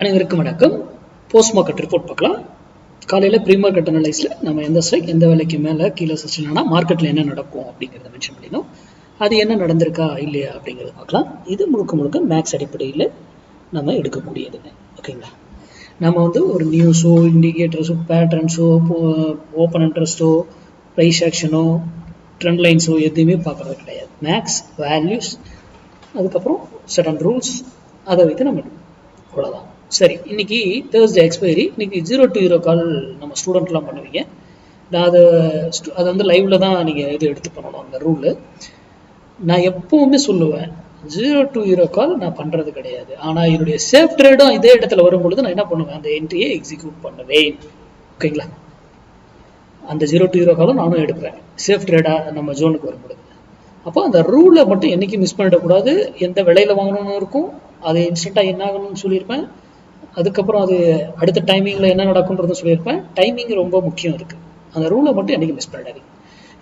அனைவருக்கும் வணக்கம். Post market report பார்க்கலாம். காலையில் ப்ரீ மார்க்கெட் அனலைஸில் நம்ம எந்த ஸ்ட்ரைக் எந்த விலைக்கு மேலே கீழே செஞ்சோம்னா மார்க்கெட்டில் என்ன நடக்கும் அப்படிங்கிறத மென்ஷன் பண்ணிடணும். அது என்ன நடந்திருக்கா இல்லையா அப்படிங்கிறத பார்க்கலாம். இது முழுக்க மேக்ஸ் அடிப்படையில் நம்ம எடுக்கக்கூடியதுங்க. ஓகேங்களா? நம்ம ஒரு நியூஸோ இண்டிகேட்டர்ஸோ பேட்டர்ன்ஸோ ஓப்பன் இன்ட்ரெஸ்ட்டோ ப்ரைஸ் ஆக்ஷனோ ட்ரெண்ட் லைன்ஸோ எதுவுமே பார்க்குறது கிடையாது. மேக்ஸ் வேல்யூஸ் அதுக்கப்புறம் சடன் ரூல்ஸ் அதை வைத்து நம்ம அவ்வளோதான். சரி, இன்னைக்கு தேர்ஸ்டே எக்ஸ்பைரி. இன்னைக்கு 0 to 0 கால் நம்ம ஸ்டூடெண்ட்லாம் பண்ணுவீங்க. நான் அதை லைவ்ல தான் நீங்கள் இது எடுத்து பண்ணணும். அந்த ரூலு நான் எப்பவுமே சொல்லுவேன், 0 to 0 கால் நான் பண்ணுறது கிடையாது. ஆனால் என்னுடைய சேஃப் ட்ரேடும் இதே இடத்துல வரும்பொழுது நான் என்ன பண்ணுவேன், அந்த என்ட்ரியை எக்ஸிக்யூட் பண்ணுவேன். ஓகேங்களா? அந்த 0 to 0 காலும் நானும் எடுக்கிறேன் சேஃப் ட்ரேடாக நம்ம ஜோனுக்கு வரும்பொழுது. அப்போ அந்த ரூலை மட்டும் என்றைக்கும் மிஸ் பண்ணிடக்கூடாது. எந்த விலையில் வாங்கணும்னு இருக்கும், அது இன்ஸ்டண்ட்டாக என்ன ஆகணும்னு சொல்லியிருப்பேன். அதுக்கப்புறம் அது அடுத்த டைமிங்கில் என்ன நடக்கும்ன்றதும் சொல்லியிருப்பேன். டைமிங் ரொம்ப முக்கியம் இருக்குது. அந்த ரூலை மட்டும் என்றைக்கும் மிஸ் பண்ணிடாதீங்க.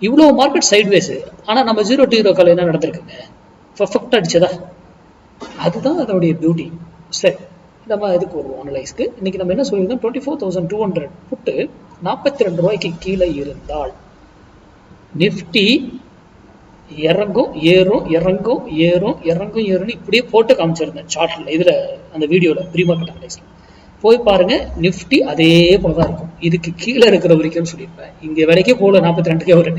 இவ்வளோ மார்க்கெட் சைட்வேஸு, ஆனால் நம்ம 0 to 0 கால் என்ன நடந்திருக்குங்க, பர்ஃபெக்டாக அடிச்சதா? அதுதான் அதோடைய பியூட்டி. சரி, நம்ம இதுக்கு ஒரு அனலைஸ்க்கு இன்னைக்கு நம்ம என்ன சொல்லியிருந்தோம், 24,200 புட்டு 42 ரூபாய்க்கு கீழே இருந்தால் நிஃப்டி இறங்கும் ஏறும் இறங்கும் ஏறும் இறங்கும் ஏறும்னு இப்படியே போட்டு காமிச்சிருந்தேன் சார்ட்ல. இதுல அந்த வீடியோல ப்ரீ மார்க்கெட் அனலைஸ்ல போய் பாருங்க. நிஃப்டி அதே போலதான் இருக்கும். இதுக்கு கீழே இருக்கிற வரைக்கும் சொல்லியிருப்பேன். இங்க வரைக்கும் போல 42 ஒரு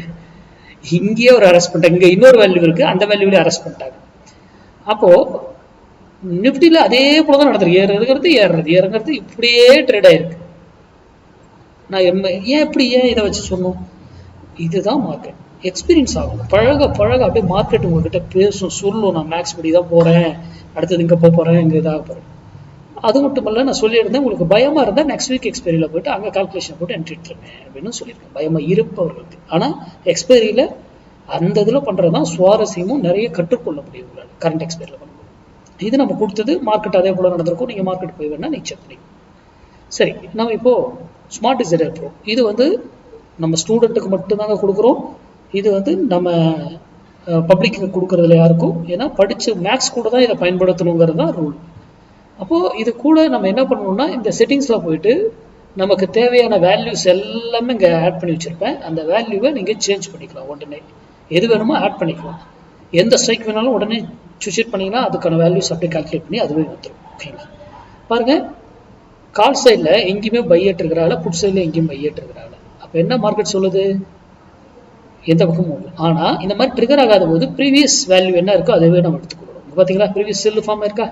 இங்கேயே ஒரு அரெஸ்ட் பண்ணிட்டாங்க. இங்க இன்னொரு வேல்யூ இருக்கு, அந்த வேல்யூல அரெஸ்ட் பண்ணிட்டாங்க. அப்போ நிஃப்டியில அதே போலதான் நடந்திருக்கு. ஏறுறது இறங்குறது இப்படியே ட்ரேட் ஆயிருக்கு. நான் ஏன் இப்படி இதை வச்சு சொன்னோம்? இதுதான் மார்க்கெட். எக்ஸ்பீரியன்ஸ் ஆகும், பழக அப்படியே மார்க்கெட் உங்ககிட்ட பேசும், சொல்லும். நான் மேக்ஸ் படி தான் போறேன், அடுத்தது இங்கே போறேன், இங்கே இதாக போறேன். அது மட்டும் இல்ல, நான் சொல்லியிருந்தேன், உங்களுக்கு பயமா இருந்தால் நெக்ஸ்ட் வீக் எக்ஸ்பைரியில் போயிட்டு அங்கே கால்குலேஷன் போட்டு என்ட்ரி எடுத்துருங்க அப்படின்னு சொல்லியிருக்கேன், பயமா இருப்பவர்களுக்கு. ஆனால் எக்ஸ்பைரியில் அந்த இதில் பண்ணுறது தான் சுவாரஸ்யமும் நிறைய கற்றுக்கொள்ள முடியும் உங்களால் கரண்ட் எக்ஸ்பைரியில் பண்ணும்போது. இது நம்ம கொடுத்தது மார்க்கெட் அதே போல நடந்திருக்கும். நீங்கள் மார்க்கெட் போய் வேணா நீங்கள் செக் பண்ணிக்கணும். சரி, நம்ம இப்போ ஸ்மார்ட் டிசைடர் ப்ரோ இது நம்ம ஸ்டூடெண்ட்டுக்கு மட்டும்தாங்க கொடுக்குறோம். இது நம்ம பப்ளிக்கு கொடுக்கறதுல யாருக்கும், ஏன்னா படிச்சு மேக்ஸ் கூட தான் இதை பயன்படுத்தணுங்கிறது தான் ரூல். அப்போது இது கூட நம்ம என்ன பண்ணணும்னா, இந்த செட்டிங்ஸில் போயிட்டு நமக்கு தேவையான வேல்யூஸ் எல்லாமே இங்கே ஆட் பண்ணி வச்சுருப்பேன். அந்த வேல்யூவை நீங்கள் சேஞ்ச் பண்ணிக்கலாம். உடனே எது வேணுமோ ஆட் பண்ணிக்கலாம். எந்த ஸ்ட்ரைக் வேணாலும் உடனே சூஸ் பண்ணிங்கன்னா அதுக்கான வேல்யூஸ் அப்படியே கால்குலேட் பண்ணி அதுவே வந்துடும். ஓகேங்களா? பாருங்கள், கால் சைடில் எங்கேயுமே பையேட் இருக்கிறாள், புட் சைடில் எங்கேயும் பையேட் இருக்கிறாள். அப்போ என்ன மார்க்கெட் சொல்லுது, எந்த பக்கமும் இல்லை. ஆனால் இந்த மாதிரி ட்ரிகர் ஆகாத போது ப்ரீவியஸ் வேல்யூ என்ன இருக்கோ அதுவே நம்ம எடுத்துக்கொள்ளணும். பார்த்தீங்களா, ப்ரீவியஸ் செல்லு ஃபார்ம் இருக்கா?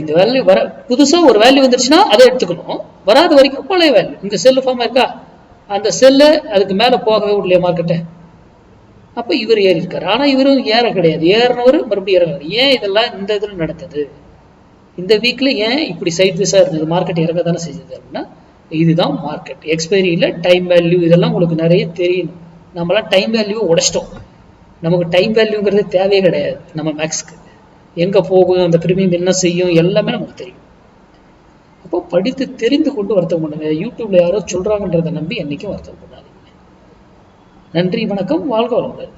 இந்த வேல்யூ வர புதுசாக ஒரு வேல்யூ வந்துருச்சுன்னா அதை எடுத்துக்கணும். வராத வரைக்கும் பழைய வேல்யூ. இந்த செல்லு ஃபார்ம் இருக்கா, அந்த செல்லு அதுக்கு மேலே போகவே இல்லையா மார்க்கெட்டை. அப்போ இவர் ஏறி இருக்காரு, ஆனால் இவரும் ஏற கிடையாது. ஏறினவர் மறுபடியும் இறங்குறாரு. ஏன் இதெல்லாம் இந்த இதில் நடந்தது? இந்த வீக்கில் ஏன் இப்படி சைட் வைஸாக இருந்தது? மார்க்கெட் இறங்க தானே செஞ்சது அப்படின்னா இதுதான் மார்க்கெட். எக்ஸ்பைரியில் டைம் வேல்யூ இதெல்லாம் உங்களுக்கு நிறைய தெரியணும். நம்மளாம் டைம் வேல்யூ உடைச்சிட்டோம். நமக்கு டைம் வேல்யூங்கிறது தேவையே கிடையாது. நம்ம மேக்ஸ்க்கு எங்கே போகும், அந்த பிரீமியம் என்ன செய்யும், எல்லாமே நமக்கு தெரியும். அப்போ படித்து தெரிந்து கொண்டு வருத்தம் பண்ணுங்க. யூடியூப்ல யாரோ சொல்றாங்கன்றதை நம்பி என்னைக்கும் வருத்தம் பண்ணாதீங்க. நன்றி, வணக்கம், வாழ்க வளமுடன்.